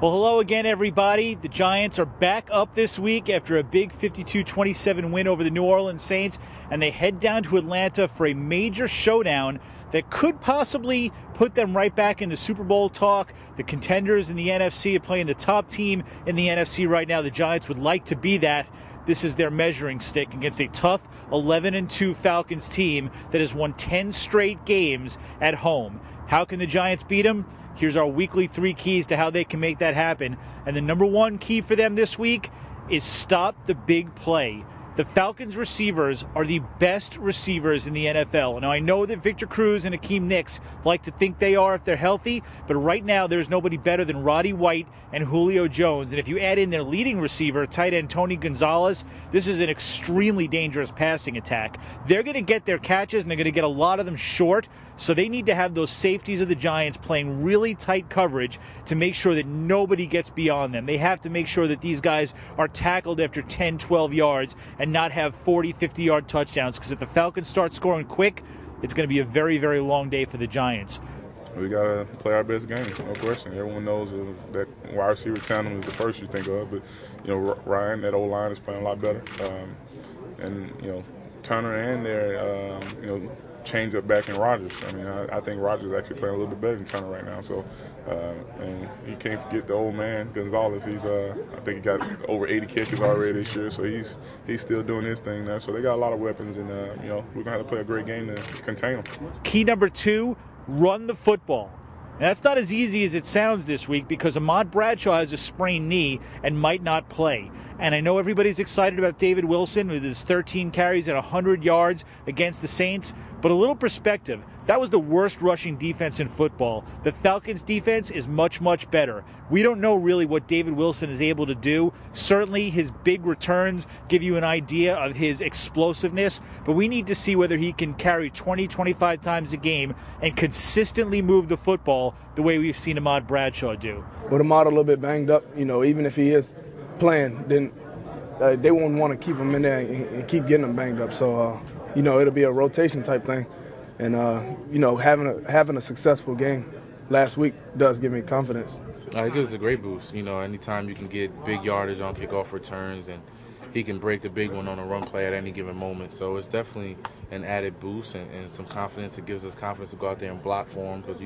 Well, hello again, everybody. The Giants are back up this week after a big 52-27 win over the New Orleans Saints, and they head down to Atlanta for a major showdown that could possibly put them right back in the Super Bowl talk. The contenders in the NFC are playing the top team in the NFC right now. The Giants would like to be that. This is their measuring stick against a tough 11-2 Falcons team that has won 10 straight games at home. How can the Giants beat them? Here's our weekly 3 keys to how they can make that happen. And the number 1 key for them this week is stop the big play. The Falcons receivers are the best receivers in the NFL. Now, I know that Victor Cruz and Akeem Nicks like to think they are if they're healthy, but right now there's nobody better than Roddy White and Julio Jones. And if you add in their leading receiver, tight end Tony Gonzalez, this is an extremely dangerous passing attack. They're going to get their catches, and they're going to get a lot of them short, so they need to have those safeties of the Giants playing really tight coverage to make sure that nobody gets beyond them. They have to make sure that these guys are tackled after 10, 12 yards and not have 40, 50-yard touchdowns, because if the Falcons start scoring quick, it's going to be a very, very long day for the Giants. We got to play our best game, no question. Everyone knows that wide receiver tandem is the first you think of, but, Ryan, that O-line is playing a lot better. And Turner and their, change up back in Rodgers. I mean, I think Rodgers is actually playing a little bit better than Turner right now. So, and you can't forget the old man, Gonzalez. He's, I think he got over 80 catches already this year, so he's still doing his thing there. So they got a lot of weapons, and, we're going to have to play a great game to contain them. Key number 2, run the football. And that's not as easy as it sounds this week, because Ahmad Bradshaw has a sprained knee and might not play. And I know everybody's excited about David Wilson with his 13 carries and 100 yards against the Saints, but a little perspective, that was the worst rushing defense in football. The Falcons' defense is much, much better. We don't know really what David Wilson is able to do. Certainly his big returns give you an idea of his explosiveness, but we need to see whether he can carry 20, 25 times a game and consistently move the football the way we've seen Ahmad Bradshaw do. With Ahmad a little bit banged up, even if he is playing, then they won't want to keep him in there and keep getting him banged up. So, it'll be a rotation type thing. And, having a successful game last week does give me confidence. It gives us a great boost. Anytime you can get big yardage on kickoff returns, and he can break the big one on a run play at any given moment. So it's definitely an added boost and some confidence. It gives us confidence to go out there and block for him, because,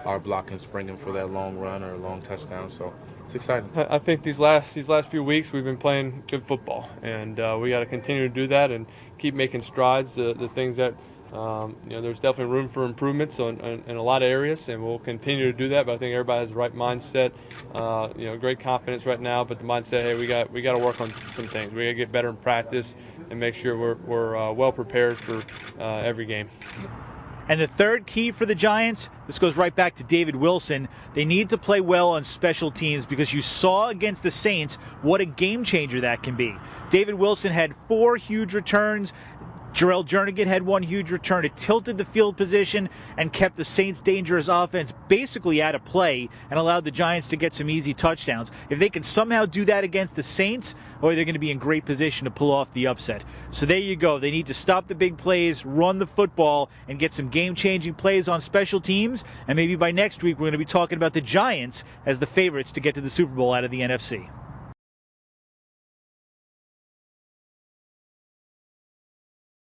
our block can spring him for that long run or a long touchdown. So it's exciting. I think these last few weeks we've been playing good football, and we got to continue to do that and keep making strides. The things that there's definitely room for improvements in a lot of areas, and we'll continue to do that. But I think everybody has the right mindset. Great confidence right now, but the mindset, hey, we got to work on some things. We got to get better in practice and make sure we're well prepared for every game. And the third key for the Giants, this goes right back to David Wilson. They need to play well on special teams, because you saw against the Saints what a game changer that can be. David Wilson had 4 huge returns. Jarrell Jernigan had 1 huge return. It tilted the field position and kept the Saints' dangerous offense basically out of play and allowed the Giants to get some easy touchdowns. If they can somehow do that against the Saints, they're going to be in great position to pull off the upset. So there you go. They need to stop the big plays, run the football, and get some game-changing plays on special teams. And maybe by next week we're going to be talking about the Giants as the favorites to get to the Super Bowl out of the NFC.